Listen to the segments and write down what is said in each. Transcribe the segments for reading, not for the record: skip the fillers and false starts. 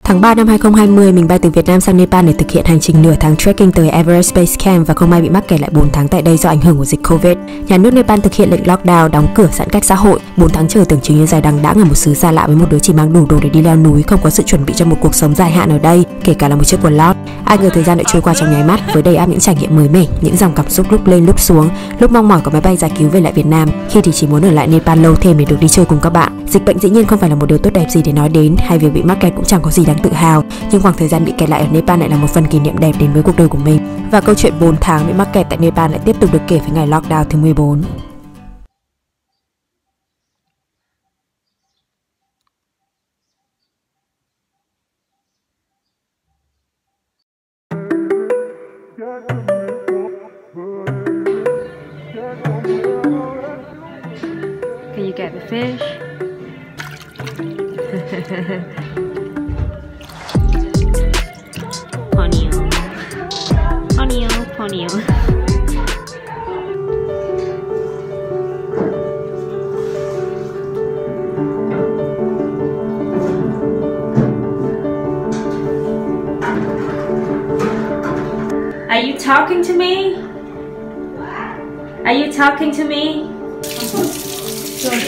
Tháng 3 năm 2020, mình bay từ Việt Nam sang Nepal để thực hiện hành trình nửa tháng trekking tới Everest Base Camp và không may bị mắc kẹt lại 4 tháng tại đây do ảnh hưởng của dịch Covid. Nhà nước Nepal thực hiện lệnh lockdown, đóng cửa, giãn cách xã hội. 4 tháng trời tưởng chừng như dài đằng đẵng ở một xứ xa lạ với một đứa chỉ mang đủ đồ để đi leo núi, không có sự chuẩn bị cho một cuộc sống dài hạn ở đây, kể cả là một chiếc quần lót. Ai ngờ thời gian lại trôi qua trong nháy mắt với đầy ắp những trải nghiệm mới mẻ, những dòng cảm xúc lúc lên lúc xuống, lúc mong mỏi có máy bay giải cứu về lại Việt Nam, khi thì chỉ muốn ở lại Nepal lâu thêm để được đi chơi cùng các bạn. Dịch bệnh dĩ nhiên không phải là một điều tốt đẹp gì để nói đến, hay việc bị mắc kẹt cũng chẳng có gì đáng tự hào. Nhưng khoảng thời gian bị kẹt lại ở Nepal lại là một phần kỷ niệm đẹp đến với cuộc đời của mình. Và câu chuyện 4 tháng bị mắc kẹt tại Nepal lại tiếp tục được kể với ngày lockdown thứ 14. Can you get the fish? Ponyo. Are you talking to me? Are you talking to me?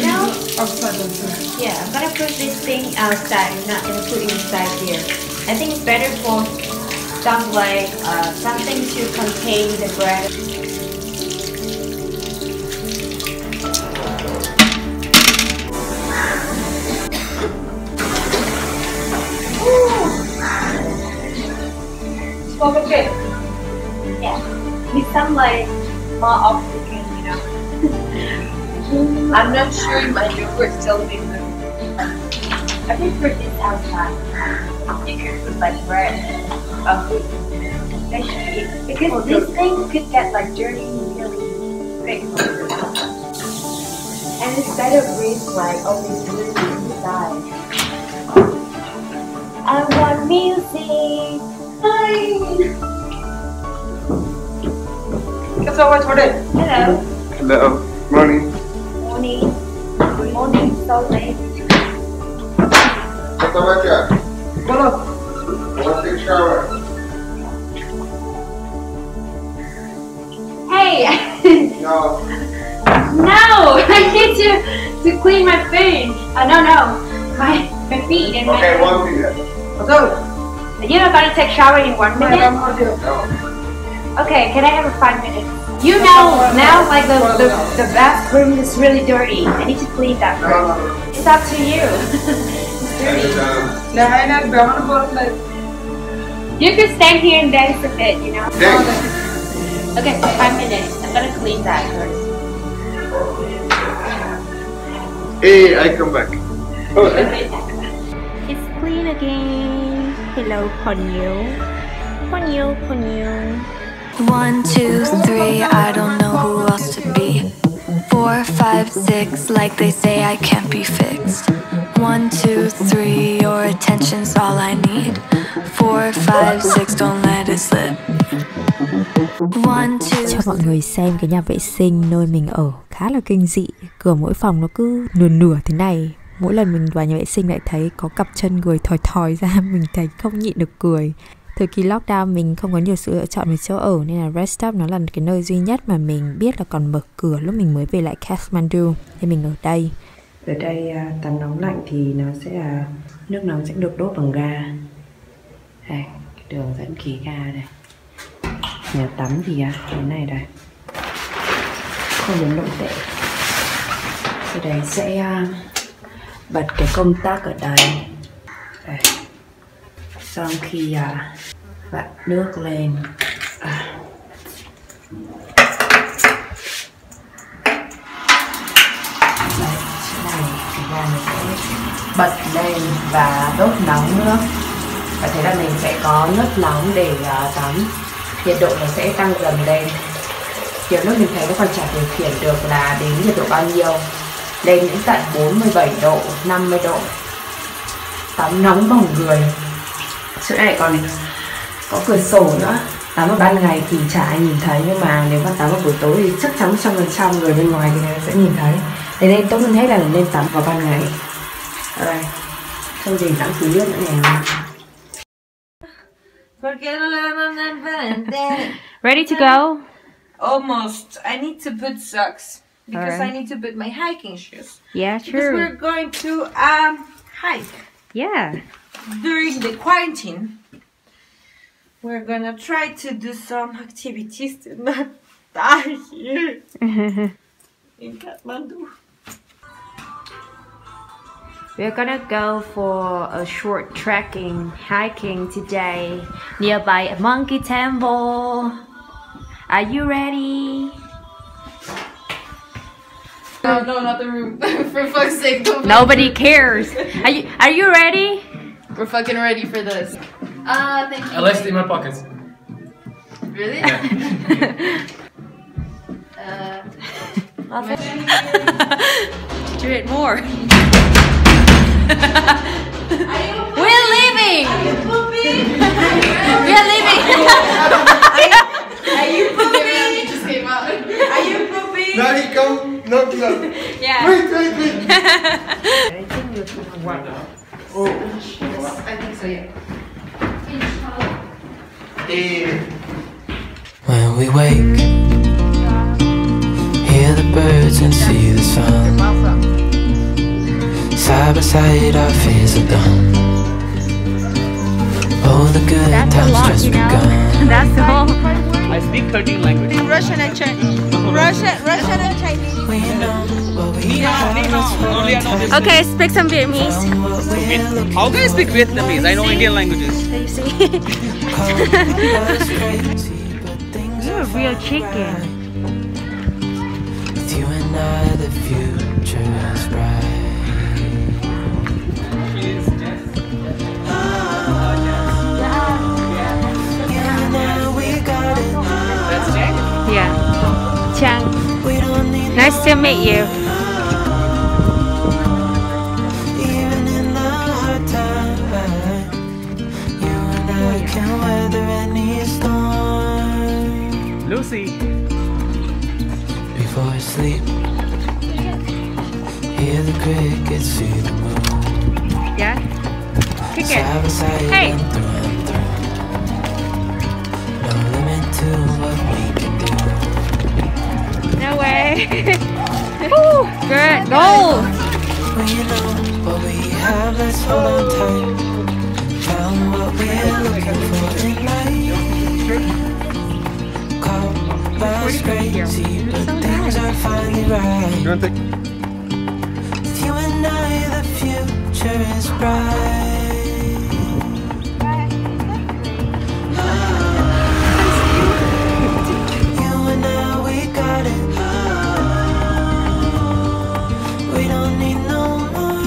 No? Yeah, I'm gonna put this thing outside. I'm not gonna put it inside here. I think it's better for stuff like something to contain the bread. Smoke a bit. Yeah. With some like more oxygen, you know. I'm not sure my yogurt still be good. I think for this outside, you could put like bread, especially because this thing could get like dirty really quick. And it's better with like all these really inside. I want music. Hi. Hello. Hello. Morning. Morning. Good morning. So late. What's up, Jack? I want to take a shower. Hey. No. No, I need to clean my face. No, my feet and my. Okay, 1 minute. What's up? You're not gonna take shower in 1 minute? No. Okay, can I have 5 minutes? You know now, like the bathroom is really dirty. I need to clean that room. It's up to you. It's dirty. You can stand here and dance a bit, you know. Thanks. Okay, 5 minutes. I'm gonna clean that first. Hey, I come back. Oh, It's clean again. Hello, Ponyo. Ponyo. 1, 2, 3, I don't know who else to be. 4, 5, 6, like they say I can't be fixed. 1, 2, 3, your attention's all I need. 4, 5, 6, don't let it slip. 1, 2. Cho mọi người xem cái nhà vệ sinh nơi mình ở khá là kinh dị. Cửa mỗi phòng nó cứ nửa thế này. Mỗi lần mình vào nhà vệ sinh lại thấy có cặp chân người thòi ra, mình thấy không nhịn được cười. Thời kỳ lockdown mình không có nhiều sự lựa chọn về chỗ ở nên là rest stop nó là cái nơi duy nhất mà mình biết là còn mở cửa lúc mình mới về lại Kathmandu. Nên mình ở đây. Ở đây tắm nóng lạnh thì nó sẽ là nước nóng sẽ được đốt bằng ga. Đây, cái đường dẫn khí ga đây. Nhà tắm thì cái này đây. Không đến độ tệ. Sau đấy sẽ bật cái công tắc ở đây. Đây. Xong khi vặn nước lên đây, chỗ này thì ga nó sẽ bật lên và đốt nóng nước. Và thế là mình sẽ có nước nóng để tắm. Nhiệt độ nó sẽ tăng dần lên. Nhiều lúc mình thấy nó còn chả điều khiển được là đến nhiệt độ bao nhiêu. Lên đến tận 47 độ, 50 độ. Tắm nóng bỏng người. Chỗ này còn có cửa sổ nữa. Tắm vào ban ngày thì chả ai nhìn thấy, nhưng mà nếu mà tắm vào buổi tối thì chắc chắn 100% người bên ngoài thì sẽ nhìn thấy. Thế nên tốt hơn hết là nên tắm vào ban ngày. Đây, không gì lãng phí nước nữa nè. Ready to go? Almost. I need to put socks because Alright. I need to put my hiking shoes. Yeah, Because true. we're going to hike Yeah. during the quarantine. We're gonna try to do some activities to not die here in Kathmandu. We're gonna go for a short trekking, hiking today nearby a monkey temple. Are you ready? No, not the room. For fuck's sake, don't. Nobody cares. Are you ready? We're fucking ready for this. Thank you. I left it in my pockets. Really? Do it more. We're leaving. We're leaving. Are you pooping? It just came out. Are you pooping? Daddy, come. No. Yeah. Wait. I think you're pooping. Oh. I think so, yeah. When we wake, hear the birds and see the sun. Side by side our fears are done. All the good times just begun. That's the whole. I speak 13 languages. Russian and Chinese. Russian and Chinese. We know what we have. Only I know this. Okay, speak some Vietnamese. How can I speak Vietnamese? I know Indian languages. You see? You're a real chicken. With you and I, the future is bright. You know we got it. Yeah. Chang. We don't need Nice to meet you. even in the hard time. You and I can weather any storm. Lucy. Before I sleep, hear the crickets, see the moon. Yeah. Kick it. Side by side Hey. and through and through. No limit to what we can do. No way. Woo, good. Goal. We know what we have, let's hold on tight. Found what we're looking for in life. Call us crazy, but things are finally right. With you and I, the future is bright. You and I, we got it. We don't need no more.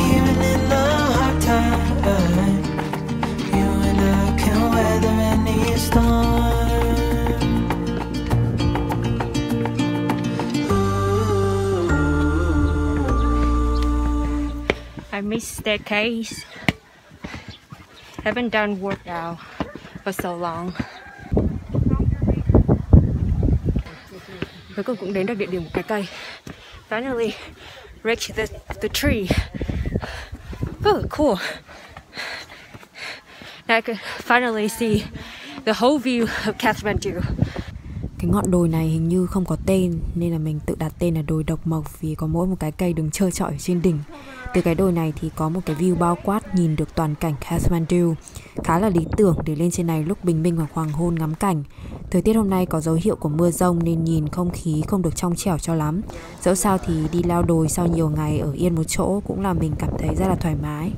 Even in the hard time, you and I can weather any storm. I missed staircase. Haven't done workout for so long. Cuối cùng cũng đến được địa điểm của cái cây. Finally reached the tree. Oh, cool. Now I can finally see the whole view of Kathmandu. Cái ngọn đồi này hình như không có tên nên là mình tự đặt tên là đồi độc mộc vì có mỗi một cái cây đứng trơ trọi ở trên đỉnh. Từ cái đồi này thì có một cái view bao quát nhìn được toàn cảnh Kathmandu. Khá là lý tưởng để lên trên này lúc bình minh hoặc hoàng hôn ngắm cảnh. Thời tiết hôm nay có dấu hiệu của mưa dông nên nhìn không khí không được trong trẻo cho lắm. Dẫu sao thì đi leo đồi sau nhiều ngày ở yên một chỗ cũng làm mình cảm thấy rất là thoải mái.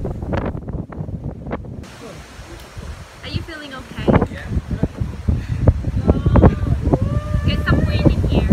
Are you feeling okay? Get some wind in here.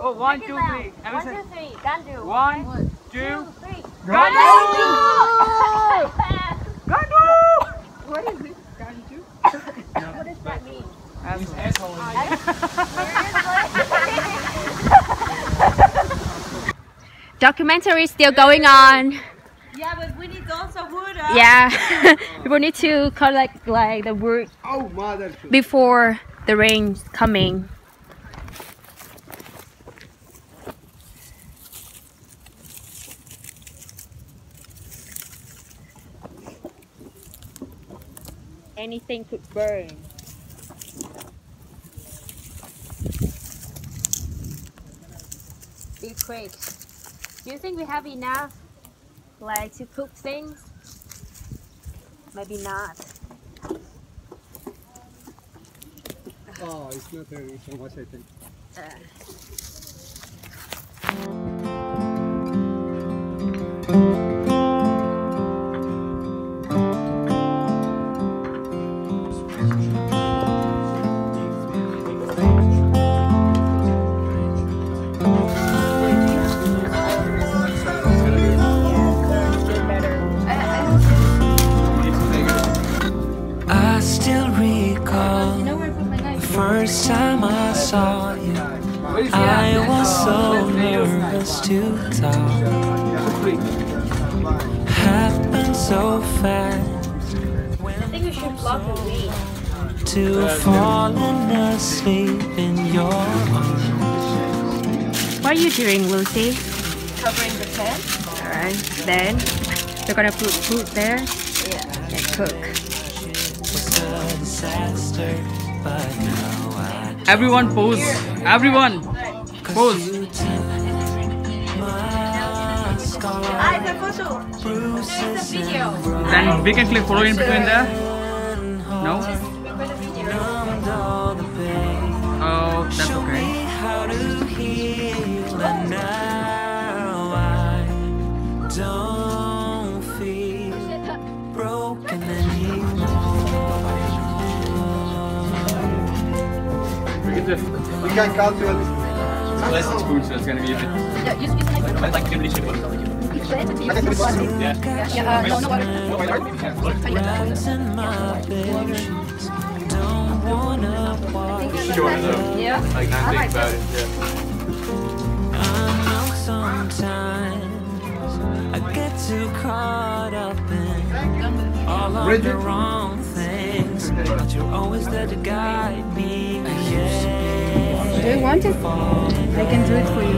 Oh, 1, 2, 3. 1, 2, two, three. Ganju! What is it? Ganju? What does that mean? Documentary is still going on. Yeah, but we need also wood. Yeah, people need to collect like the wood before the rain's coming. Anything could burn. Be quick. Do you think we have enough, like, to cook things? Maybe not. Oh, it's not very so much, I think. I still recall the first time I saw you. I was so nervous to talk. Happened so fast. I think we should block the rain. To falling asleep in your arms. What are you doing, Lucy? Covering the pan. Alright, then we're gonna put food there and cook. Everyone pose. Everyone pose. It's a photo. It's a video. Then we can click photo in between there. No? Oh, that's okay. Don't feel broken anymore. We can count to it. Less spoon, so it's gonna be a bit. Yeah, use I'd like to give it a shit. Shorter though. Yeah. I can't think about it. I know sometimes I get too caught up in all of the wrong things, but you're always there to guide me. Do you want it? I can do it for you.